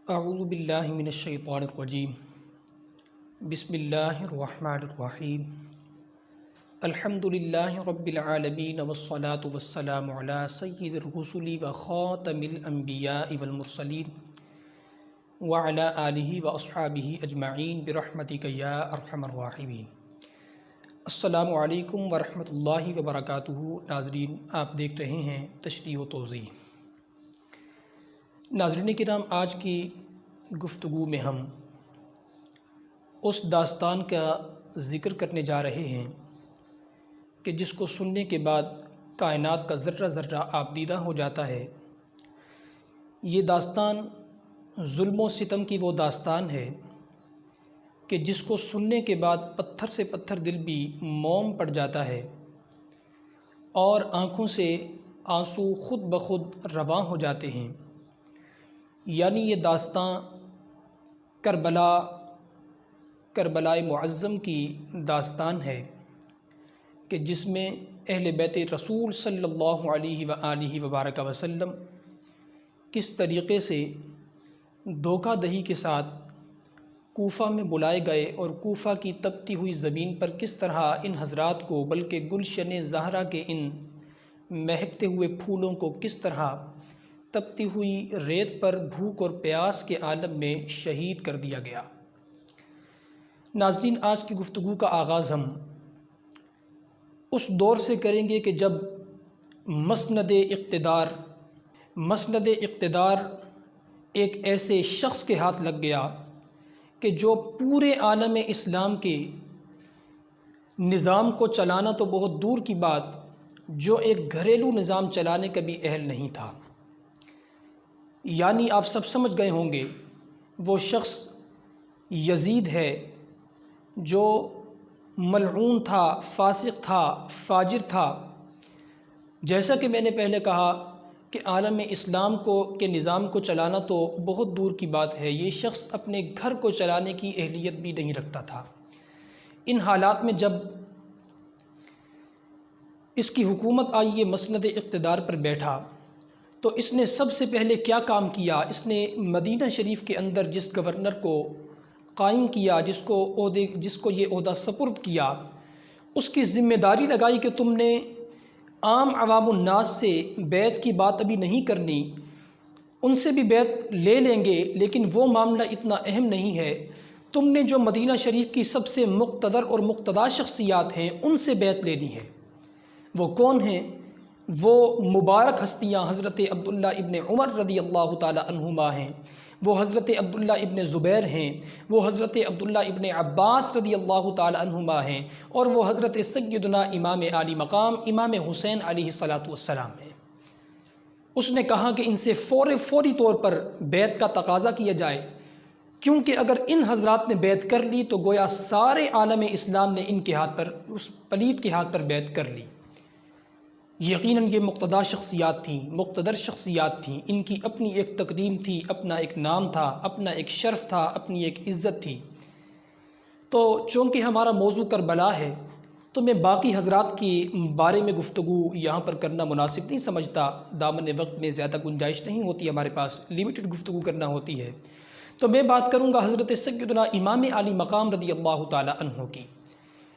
اعوذ باللہ من الشیطان الرجیم بسم اللہ الرحمن الرحیم الحمد للہ رب العالمین والصلاة والسلام علی سید الرسل وخاتم الانبیاء والمرسلین وعلی آلہ واصحابہ اجمعین برحمتک یا ارحم الراحمین۔ السلام علیکم ورحمۃ اللہ وبرکاتہ۔ ناظرین، آپ دیکھ رہے ہیں تشریح و توضیح۔ ناظرین کرام، آج کی گفتگو میں ہم اس داستان کا ذکر کرنے جا رہے ہیں کہ جس کو سننے کے بعد کائنات کا ذرہ ذرہ آبدیدہ ہو جاتا ہے۔ یہ داستان ظلم و ستم کی وہ داستان ہے کہ جس کو سننے کے بعد پتھر سے پتھر دل بھی موم پڑ جاتا ہے اور آنکھوں سے آنسو خود بخود رواں ہو جاتے ہیں۔ یعنی یہ داستان کربلائے معظم کی داستان ہے کہ جس میں اہل بیت رسول صلی اللہ علیہ وآلہ وبارک وسلم کس طریقے سے دھوکہ دہی کے ساتھ کوفہ میں بلائے گئے اور کوفہ کی تپتی ہوئی زمین پر کس طرح ان حضرات کو، بلکہ گلشن زہرا کے ان مہکتے ہوئے پھولوں کو کس طرح تپتی ہوئی ریت پر بھوک اور پیاس کے عالم میں شہید کر دیا گیا۔ ناظرین، آج کی گفتگو کا آغاز ہم اس دور سے کریں گے کہ جب مسند اقتدار ایک ایسے شخص کے ہاتھ لگ گیا کہ جو پورے عالم اسلام کے نظام کو چلانا تو بہت دور کی بات، جو ایک گھریلو نظام چلانے کا بھی اہل نہیں تھا۔ یعنی آپ سب سمجھ گئے ہوں گے، وہ شخص یزید ہے جو ملعون تھا، فاسق تھا، فاجر تھا۔ جیسا کہ میں نے پہلے کہا کہ عالم اسلام کے نظام کو چلانا تو بہت دور کی بات ہے، یہ شخص اپنے گھر کو چلانے کی اہلیت بھی نہیں رکھتا تھا۔ ان حالات میں جب اس کی حکومت آئی، یہ مسند اقتدار پر بیٹھا، تو اس نے سب سے پہلے کیا کام کیا؟ اس نے مدینہ شریف کے اندر جس گورنر کو قائم کیا، جس کو یہ عہدہ سپرد کیا، اس کی ذمہ داری لگائی کہ تم نے عام عوام الناس سے بیعت کی بات ابھی نہیں کرنی، ان سے بھی بیعت لے لیں گے لیکن وہ معاملہ اتنا اہم نہیں ہے۔ تم نے جو مدینہ شریف کی سب سے مقتدر اور مقتدی شخصیات ہیں ان سے بیعت لینی ہے۔ وہ کون ہیں؟ وہ مبارک ہستیاں حضرت عبداللہ ابن عمر رضی اللہ تعالی عنہما ہیں، وہ حضرت عبداللہ ابن زبیر ہیں، وہ حضرت عبداللہ ابن عباس رضی اللہ تعالی عنہما ہیں، اور وہ حضرت سیدنا امام عالی مقام امام حسین علیہ السلام ہیں۔ اس نے کہا کہ ان سے فوری طور پر بیعت کا تقاضا کیا جائے، کیونکہ اگر ان حضرات نے بیعت کر لی تو گویا سارے عالم اسلام نے ان کے ہاتھ پر، اس پلید کے ہاتھ پر بیعت کر لی۔ یقیناً یہ مقتدر شخصیات تھیں، ان کی اپنی ایک تقدیم تھی، اپنا ایک نام تھا، اپنا ایک شرف تھا، اپنی ایک عزت تھی۔ تو چونکہ ہمارا موضوع کربلا ہے تو میں باقی حضرات کے بارے میں گفتگو یہاں پر کرنا مناسب نہیں سمجھتا، دامن وقت میں زیادہ گنجائش نہیں ہوتی، ہمارے پاس لیمیٹڈ گفتگو کرنا ہوتی ہے۔ تو میں بات کروں گا حضرت سیدنا امام علی مقام رضی اللہ تعالی عنہ کی۔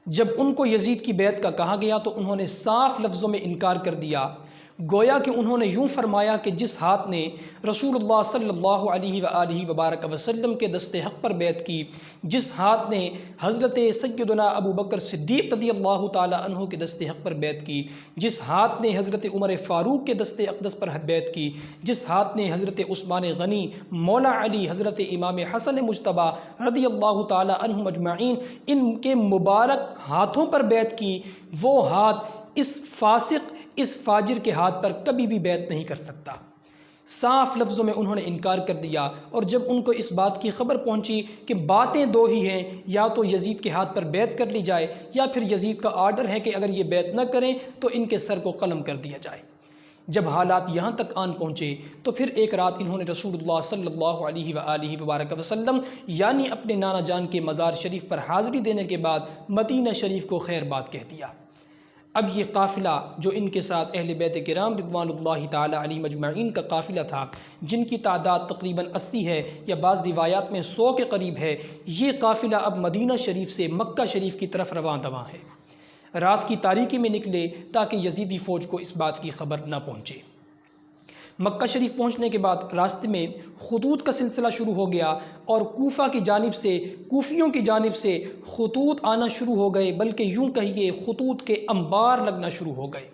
جب ان کو یزید کی بیعت کا کہا گیا تو انہوں نے صاف لفظوں میں انکار کر دیا، گویا کہ انہوں نے یوں فرمایا کہ جس ہاتھ نے رسول اللہ صلی اللہ علیہ وآلہ وبارک وسلم کے دست حق پر بیعت کی، جس ہاتھ نے حضرت سیدنا ابو بکر صدیق رضی اللہ تعالی عنہ کے دست حق پر بیعت کی، جس ہاتھ نے حضرت عمر فاروق کے دست اقدس پر بیعت کی، جس ہاتھ نے حضرت عثمان غنی، مولا علی، حضرت امام حسن مجتبیٰ رضی اللہ تعالی عنہم اجمعین، ان کے مبارک ہاتھوں پر بیعت کی، وہ ہاتھ اس فاسق، اس فاجر کے ہاتھ پر کبھی بھی بیعت نہیں کر سکتا۔ صاف لفظوں میں انہوں نے انکار کر دیا۔ اور جب ان کو اس بات کی خبر پہنچی کہ باتیں دو ہی ہیں، یا تو یزید کے ہاتھ پر بیعت کر لی جائے یا پھر یزید کا آرڈر ہے کہ اگر یہ بیعت نہ کریں تو ان کے سر کو قلم کر دیا جائے۔ جب حالات یہاں تک آن پہنچے تو پھر ایک رات انہوں نے رسول اللہ صلی اللہ علیہ وآلہ وبارک وسلم یعنی اپنے نانا جان کے مزار شریف پر حاضری دینے کے بعد مدینہ شریف کو خیر بات کہہ دیا۔ اب یہ قافلہ جو ان کے ساتھ اہل بیت کرام رضوان اللہ تعالی علیہم اجمعین کا قافلہ تھا، جن کی تعداد تقریباً 80 ہے یا بعض روایات میں 100 کے قریب ہے، یہ قافلہ اب مدینہ شریف سے مکہ شریف کی طرف رواں دواں ہے۔ رات کی تاریکی میں نکلے تاکہ یزیدی فوج کو اس بات کی خبر نہ پہنچے۔ مکہ شریف پہنچنے کے بعد راستے میں خطوط کا سلسلہ شروع ہو گیا اور کوفہ کی جانب سے، کوفیوں کی جانب سے خطوط آنا شروع ہو گئے، بلکہ یوں کہیے خطوط کے انبار لگنا شروع ہو گئے،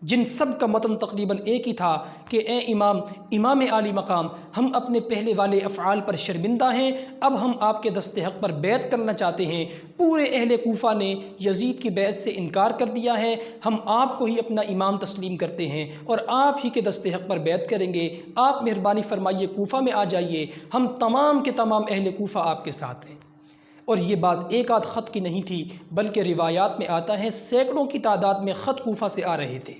جن سب کا متن تقریباً ایک ہی تھا کہ اے امام عالی مقام، ہم اپنے پہلے والے افعال پر شرمندہ ہیں، اب ہم آپ کے دست حق پر بیعت کرنا چاہتے ہیں۔ پورے اہل کوفہ نے یزید کی بیعت سے انکار کر دیا ہے، ہم آپ کو ہی اپنا امام تسلیم کرتے ہیں اور آپ ہی کے دست حق پر بیعت کریں گے، آپ مہربانی فرمائیے کوفہ میں آ جائیے، ہم تمام کے تمام اہل کوفہ آپ کے ساتھ ہیں۔ اور یہ بات ایک آدھ خط کی نہیں تھی، بلکہ روایات میں آتا ہے سینکڑوں کی تعداد میں خط کوفہ سے آ رہے تھے۔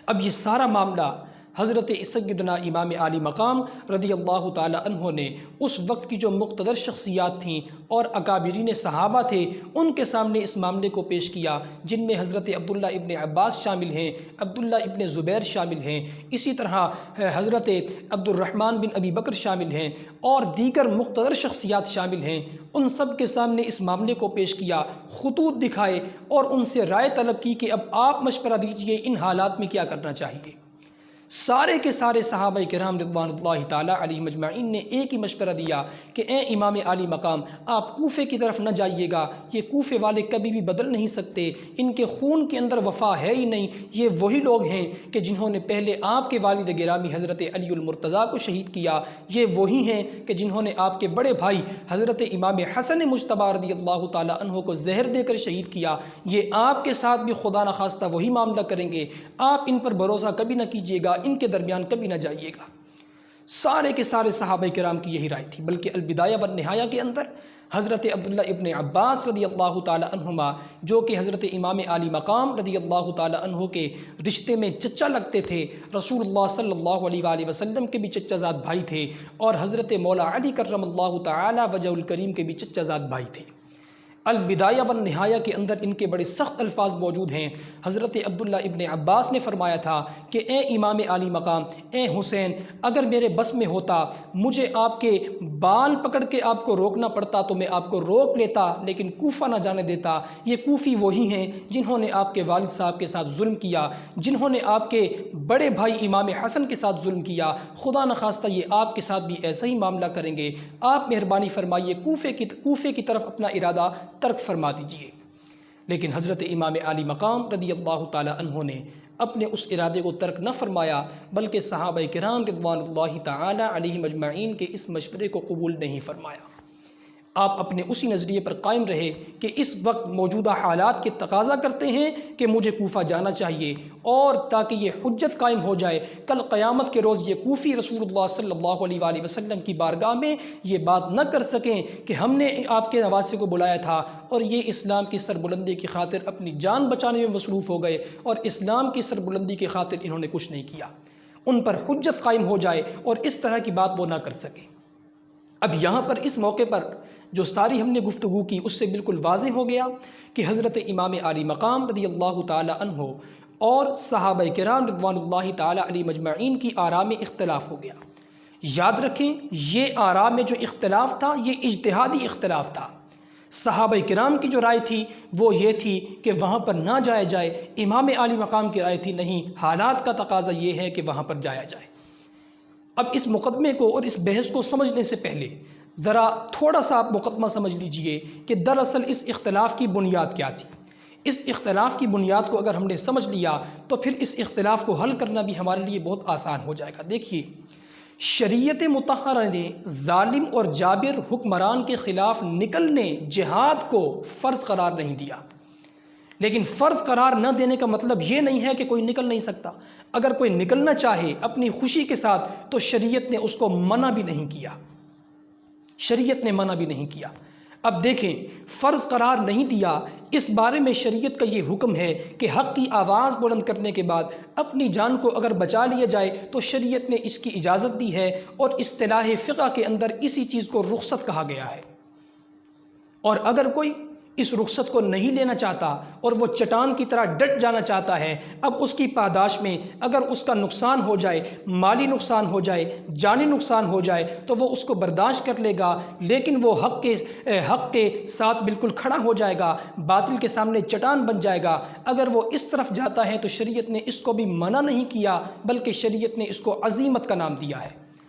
اب یہ سارا معاملہ حضرت سیدنا امام عالی مقام رضی اللہ تعالی عنہ نے اس وقت کی جو مقتدر شخصیات تھیں اور اکابرین صحابہ تھے ان کے سامنے اس معاملے کو پیش کیا، جن میں حضرت عبداللہ ابن عباس شامل ہیں، عبداللہ ابن زبیر شامل ہیں، اسی طرح حضرت عبد الرحمن بن ابی بکر شامل ہیں اور دیگر مقتدر شخصیات شامل ہیں۔ ان سب کے سامنے اس معاملے کو پیش کیا، خطوط دکھائے اور ان سے رائے طلب کی کہ اب آپ مشورہ دیجئے ان حالات میں کیا کرنا چاہیے۔ سارے کے سارے صحابہ کرام رضوان اللہ تعالی علیہم اجمعین نے ایک ہی مشورہ دیا کہ اے امام عالی مقام، آپ کوفے کی طرف نہ جائیے گا، یہ کوفے والے کبھی بھی بدل نہیں سکتے، ان کے خون کے اندر وفا ہے ہی نہیں، یہ وہی لوگ ہیں کہ جنہوں نے پہلے آپ کے والد گرامی حضرت علی المرتضیٰ کو شہید کیا، یہ وہی ہیں کہ جنہوں نے آپ کے بڑے بھائی حضرت امام حسن مجتبی رضی اللہ تعالی عنہ کو زہر دے کر شہید کیا، یہ آپ کے ساتھ بھی خدا نخواستہ وہی معاملہ کریں گے، آپ ان پر بھروسہ کبھی نہ کیجیے گا، ان کے درمیان کبھی نہ جائیے گا۔ سارے کے سارے صحابہ کرام کی یہی رائے تھی، بلکہ البدایہ والنہایہ کے اندر حضرت عبداللہ ابن عباس رضی اللہ تعالی عنہما، جو کہ حضرت امام عالی مقام رضی اللہ تعالی عنہ کے رشتے میں چچا لگتے تھے، رسول اللہ صلی اللہ علیہ وآلہ وسلم کے بھی چچا زاد بھائی تھے اور حضرت مولا علی کرم اللہ تعالی وجہ الکریم کے بھی چچا زاد بھائی تھے۔ البدایہ والنہایہ کے اندر ان کے بڑے سخت الفاظ موجود ہیں۔ حضرت عبداللہ ابن عباس نے فرمایا تھا کہ اے امام عالی مقام، اے حسین، اگر میرے بس میں ہوتا، مجھے آپ کے بال پکڑ کے آپ کو روکنا پڑتا تو میں آپ کو روک لیتا، لیکن کوفہ نہ جانے دیتا۔ یہ کوفی وہی ہیں جنہوں نے آپ کے والد صاحب کے ساتھ ظلم کیا، جنہوں نے آپ کے بڑے بھائی امام حسن کے ساتھ ظلم کیا، خدا نخواستہ یہ آپ کے ساتھ بھی ایسا ہی معاملہ کریں گے، آپ مہربانی فرمائیے کوفے کی طرف اپنا ارادہ ترک فرما دیجئے۔ لیکن حضرت امام عالی مقام رضی اللہ تعالی عنہ نے اپنے اس ارادے کو ترک نہ فرمایا، بلکہ صحابہ کرام رضوان اللہ تعالی علیہم اجمعین کے اس مشورے کو قبول نہیں فرمایا۔ آپ اپنے اسی نظریے پر قائم رہے کہ اس وقت موجودہ حالات کے تقاضا کرتے ہیں کہ مجھے کوفہ جانا چاہیے، اور تاکہ یہ حجت قائم ہو جائے، کل قیامت کے روز یہ کوفی رسول اللہ صلی اللہ علیہ وآلہ وسلم کی بارگاہ میں یہ بات نہ کر سکیں کہ ہم نے آپ کے نواسے کو بلایا تھا اور یہ اسلام کی سربلندی کی خاطر اپنی جان بچانے میں مصروف ہو گئے اور اسلام کی سربلندی کی خاطر انہوں نے کچھ نہیں کیا۔ ان پر حجت قائم ہو جائے اور اس طرح کی بات وہ نہ کر سکیں۔ اب یہاں پر اس موقع پر جو ساری ہم نے گفتگو کی اس سے بالکل واضح ہو گیا کہ حضرت امام عالی مقام رضی اللہ تعالی عنہ اور صحابہ کرام رضوان اللہ تعالی علیہم اجمعین کی آراء میں اختلاف ہو گیا۔ یاد رکھیں، یہ آراء میں جو اختلاف تھا یہ اجتہادی اختلاف تھا۔ صحابہ کرام کی جو رائے تھی وہ یہ تھی کہ وہاں پر نہ جایا جائے، امام عالی مقام کی رائے تھی نہیں، حالات کا تقاضا یہ ہے کہ وہاں پر جایا جائے۔ اب اس مقدمے کو اور اس بحث کو سمجھنے سے پہلے ذرا تھوڑا سا آپ مقدمہ سمجھ لیجئے کہ دراصل اس اختلاف کی بنیاد کیا تھی۔ اس اختلاف کی بنیاد کو اگر ہم نے سمجھ لیا تو پھر اس اختلاف کو حل کرنا بھی ہمارے لیے بہت آسان ہو جائے گا۔ دیکھیے، شریعت مطہرہ نے ظالم اور جابر حکمران کے خلاف نکلنے، جہاد کو فرض قرار نہیں دیا، لیکن فرض قرار نہ دینے کا مطلب یہ نہیں ہے کہ کوئی نکل نہیں سکتا۔ اگر کوئی نکلنا چاہے اپنی خوشی کے ساتھ تو شریعت نے اس کو منع بھی نہیں کیا، شریعت نے منع بھی نہیں کیا۔ اب دیکھیں، فرض قرار نہیں دیا، اس بارے میں شریعت کا یہ حکم ہے کہ حق کی آواز بلند کرنے کے بعد اپنی جان کو اگر بچا لیا جائے تو شریعت نے اس کی اجازت دی ہے، اور اصطلاح فقہ کے اندر اسی چیز کو رخصت کہا گیا ہے۔ اور اگر کوئی اس رخصت کو نہیں لینا چاہتا اور وہ چٹان کی طرح ڈٹ جانا چاہتا ہے، اب اس کی پاداش میں اگر اس کا نقصان ہو جائے، مالی نقصان ہو جائے، جانی نقصان ہو جائے تو وہ اس کو برداشت کر لے گا، لیکن وہ حق کے ساتھ بالکل کھڑا ہو جائے گا، باطل کے سامنے چٹان بن جائے گا۔ اگر وہ اس طرف جاتا ہے تو شریعت نے اس کو بھی منع نہیں کیا، بلکہ شریعت نے اس کو عزیمت کا نام دیا ہے۔